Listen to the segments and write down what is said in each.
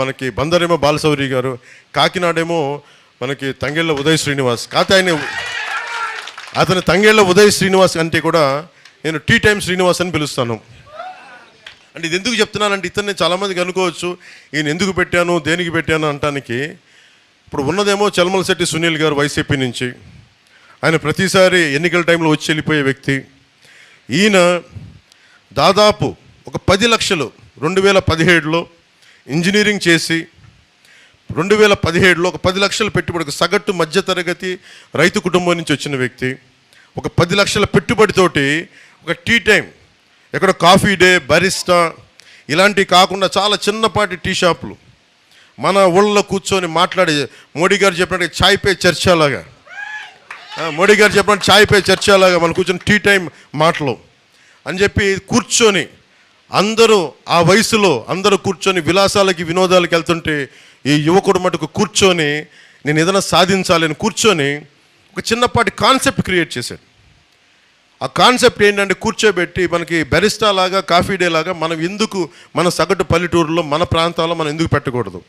మనకి బందరేమో బాలశౌరి గారు, కాకినాడేమో మనకి తంగెళ్ళ ఉదయ్ శ్రీనివాస్. కాకపోతే అతని తంగెళ్ళ ఉదయ్ శ్రీనివాస్ అంటే కూడా నేను టీ టైమ్ శ్రీనివాస్ అని పిలుస్తాను. అంటే ఇది ఎందుకు చెప్తున్నానంటే ఇతన్ని చాలామందికి అనుకోవచ్చు ఈయన ఎందుకు పెట్టాను, దేనికి పెట్టాను అంటానికి. ఇప్పుడు ఉన్నదేమో చలమలశెట్టి సునీల్ గారు వైసీపీ నుంచి. ఆయన ప్రతిసారి ఎన్నికల టైంలో వచ్చి వెళ్ళిపోయే వ్యక్తి. ఈయన దాదాపు ఒక 10 లక్షలు 2017లో ఇంజనీరింగ్ చేసి 2017లో ఒక 10 లక్షలు పెట్టుబడి, ఒక సగటు మధ్యతరగతి రైతు కుటుంబం నుంచి వచ్చిన వ్యక్తి. ఒక 10 లక్షల పెట్టుబడితోటి ఒక టీ టైం, ఎక్కడ కాఫీ డే, బరిస్టా ఇలాంటివి కాకుండా చాలా చిన్నపాటి టీ షాపులు మన ఊళ్ళో కూర్చొని మాట్లాడే, మోడీ గారు చెప్పినట్టు చాయ్ పే చర్చలాగా, మోడీ గారు చెప్పినట్టు చాయ్ పే చర్చలాగా మనం కూర్చొని టీ టైం మాటలు అని చెప్పి కూర్చొని అందరూ ఆ వయసులో అందరూ కూర్చొని విలాసాలకి వినోదాలకు వెళ్తుంటే ఈ యువకుడు మటుకు కూర్చొని నేను ఏదైనా సాధించాలని కూర్చొని ఒక చిన్నపాటి కాన్సెప్ట్ క్రియేట్ చేశాడు. ఆ కాన్సెప్ట్ ఏంటంటే కూర్చోబెట్టి మనకి బెరిస్టా లాగా, కాఫీ డే లాగా మనం ఎందుకు మన సగటు పల్లెటూరులో మన ప్రాంతాల్లో మనం ఎందుకు పెట్టకూడదు.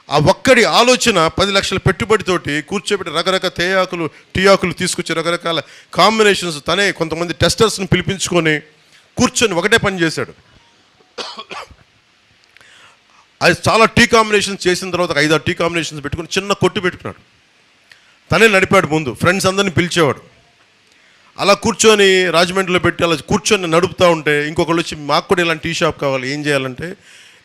ఆ ఒక్కడి ఆలోచన 10 లక్షల పెట్టుబడితోటి కూర్చోబెట్టి రకరకాల టీ ఆకులు తీసుకొచ్చి రకరకాల కాంబినేషన్స్ తనే కొంతమంది టెస్టర్స్ని పిలిపించుకొని కూర్చొని ఒకటే పని చేశాడు. అది చాలా టీ కాంబినేషన్స్ చేసిన తర్వాత 5-6 టీ కాంబినేషన్స్ పెట్టుకుని చిన్న కొట్టు పెట్టుకున్నాడు. తనే నడిపాడు, ముందు ఫ్రెండ్స్ అందరినీ పిలిచేవాడు. అలా కూర్చొని రాజమండ్రిలో పెట్టి అలా కూర్చొని నడుపుతూ ఉంటే ఇంకొకళ్ళు వచ్చి మాకు కూడా ఇలాంటి టీ షాప్ కావాలి, ఏం చేయాలంటే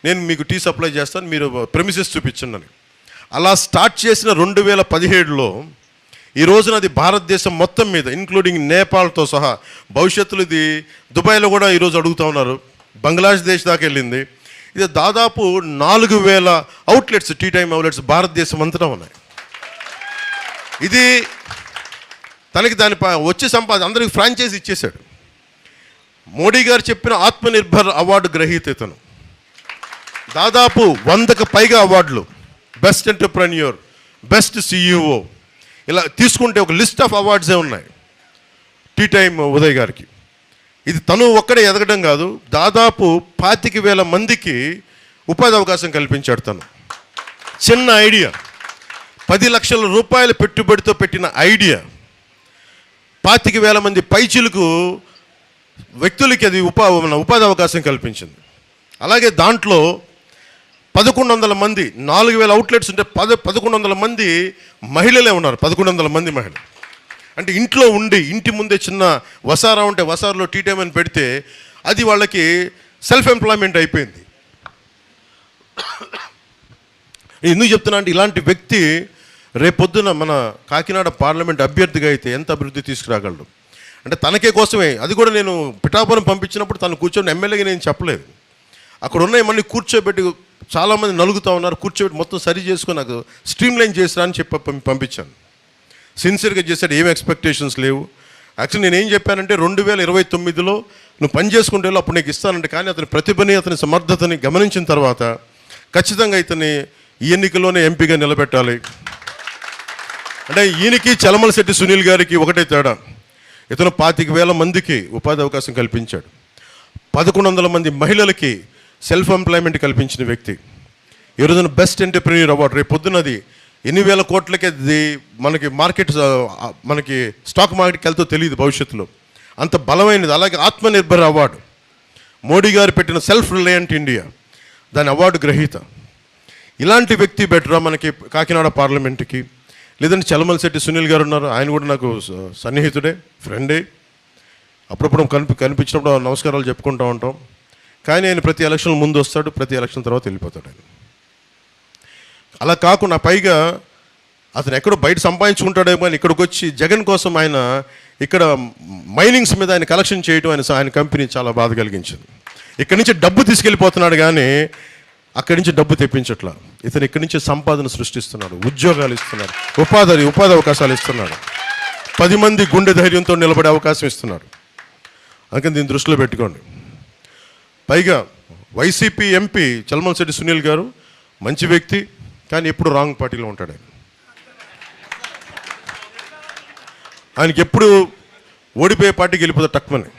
నేను మీకు టీ సప్లై చేస్తాను, మీరు ప్రెమిసెస్ చూపించండి అని. అలా స్టార్ట్ చేసిన 2017లో ఈ రోజున అది భారతదేశం మొత్తం మీద ఇంక్లూడింగ్ నేపాల్తో సహా, భవిష్యత్తులో ఇది దుబాయ్లో కూడా ఈరోజు అడుగుతూ ఉన్నారు, బంగ్లాదేశ్ దాకా వెళ్ళింది. ఇది దాదాపు 4000 అవుట్లెట్స్, టీ టైమ్ అవుట్లెట్స్ భారతదేశం అంతటా ఉన్నాయి. ఇది తనకి దాని వచ్చే అందరికి ఫ్రాంచైజీ ఇచ్చేశాడు. మోడీ గారు చెప్పిన ఆత్మనిర్భర్ అవార్డు గ్రహీత ఇతను. దాదాపు 100కు పైగా అవార్డులు, బెస్ట్ ఎంటర్ప్రెన్యూర్, బెస్ట్ సిఇఓ, ఇలా తీసుకుంటే ఒక లిస్ట్ ఆఫ్ అవార్డ్సే ఉన్నాయి టీ టైమ్ ఉదయ్ గారికి. ఇది తను ఒక్కడే ఎదగడం కాదు, దాదాపు 25,000 మందికి ఉపాధి అవకాశం కల్పించాడు. తను చిన్న ఐడియా, 10 లక్షల రూపాయల పెట్టుబడితో పెట్టిన ఐడియా 25,000 మంది పైచిలకు వ్యక్తులకి అది ఉపాధి అవకాశం కల్పించింది. అలాగే దాంట్లో 1100 మంది, 4,000 అవుట్లెట్స్ ఉంటే 1100 మంది మహిళలే ఉన్నారు. 1100 మంది మహిళలు అంటే ఇంట్లో ఉండి, ఇంటి ముందే చిన్న వసారా ఉంటే వసారాలో టీ టైం అని పెడితే అది వాళ్ళకి సెల్ఫ్ ఎంప్లాయ్మెంట్ అయిపోయింది. ఎందుకు చెప్తున్నా అంటే ఇలాంటి వ్యక్తి రేపొద్దున మన కాకినాడ పార్లమెంట్ అభ్యర్థిగా అయితే ఎంత అభివృద్ధి తీసుకురాగలడు అంటే తనకే కోసమే. అది కూడా నేను పిఠాపురం పంపించినప్పుడు తను కూర్చొని ఎమ్మెల్యేగా నేను చెప్పలేదు, అక్కడ ఉన్నాయి మళ్ళీ కూర్చోబెట్టి చాలామంది నలుగుతూ ఉన్నారు, కూర్చోబెట్టి మొత్తం సరి చేసుకొని నాకు స్ట్రీమ్లైన్ చేసిరా అని చెప్పి పంపించాను. సిన్సియర్గా చేశాడు, ఏం ఎక్స్పెక్టేషన్స్ లేవు. యాక్చువల్లీ నేను ఏం చెప్పానంటే 2029లో నువ్వు పని చేసుకుంటే అప్పుడు నీకు ఇస్తానంటే, కానీ అతని ప్రతిభని, అతని సమర్థతని గమనించిన తర్వాత ఖచ్చితంగా ఇతన్ని ఈ ఎన్నికల్లోనే ఎంపీగా నిలబెట్టాలి. అంటే ఈయనకి చలమలశెట్టి సునీల్ గారికి ఒకటే తేడా, ఇతను 25,000 మందికి ఉపాధి అవకాశం కల్పించాడు, 1100 మంది మహిళలకి సెల్ఫ్ ఎంప్లాయ్మెంట్ కల్పించిన వ్యక్తి. ఈ రోజున బెస్ట్ ఎంటర్ప్రెన్యూర్ అవార్డు రేపు పొద్దున్నది ఎన్ని వేల కోట్లకి అది మనకి మనకి స్టాక్ మార్కెట్కి వెళ్తూ తెలియదు భవిష్యత్తులో, అంత బలమైనది. అలాగే ఆత్మనిర్భర్ అవార్డు మోడీ గారు పెట్టిన సెల్ఫ్ రిలయంట్ ఇండియా, దాని అవార్డు గ్రహీత. ఇలాంటి వ్యక్తి బెటరా మనకి కాకినాడ పార్లమెంట్కి. లేదంటే చలమలశెట్టి సునీల్ గారు ఉన్నారు, ఆయన కూడా నాకు సన్నిహితుడే, ఫ్రెండే. అప్పుడప్పుడు కనిపించినప్పుడు నమస్కారాలు చెప్పుకుంటూ ఉంటాం. కానీ ఆయన ప్రతి ఎలక్షన్ ముందు వస్తాడు, ప్రతి ఎలక్షన్ తర్వాత వెళ్ళిపోతాడు ఆయన. అలా కాకుండా పైగా అతను ఎక్కడో బయట సంపాదించుకుంటాడేమో అని ఇక్కడికి వచ్చి జగన్ కోసం ఆయన ఇక్కడ మైనింగ్స్ మీద ఆయన కలెక్షన్ చేయడం ఆయన కంపెనీ చాలా బాధ కలిగించింది. ఇక్కడి నుంచి డబ్బు తీసుకెళ్ళిపోతున్నాడు కానీ అక్కడి నుంచి డబ్బు తెప్పించట్లా. ఇతను ఇక్కడి నుంచి సంపాదన సృష్టిస్తున్నాడు, ఉద్యోగాలు ఇస్తున్నాడు, ఉపాధి అవకాశాలు ఇస్తున్నాడు, 10 మంది గుండె ధైర్యంతో నిలబడే అవకాశం ఇస్తున్నాడు. అందుకని దీన్ని దృష్టిలో పెట్టుకోండి. పైగా వైసీపీ ఎంపీ చలమలశెట్టి సునీల్ గారు మంచి వ్యక్తి, కానీ ఎప్పుడు రాంగ్ పార్టీలో ఉంటాడు ఆయన. ఆయనకి ఎప్పుడు ఓడిపోయే పార్టీకి వెళ్ళిపోతాడు టక్మని.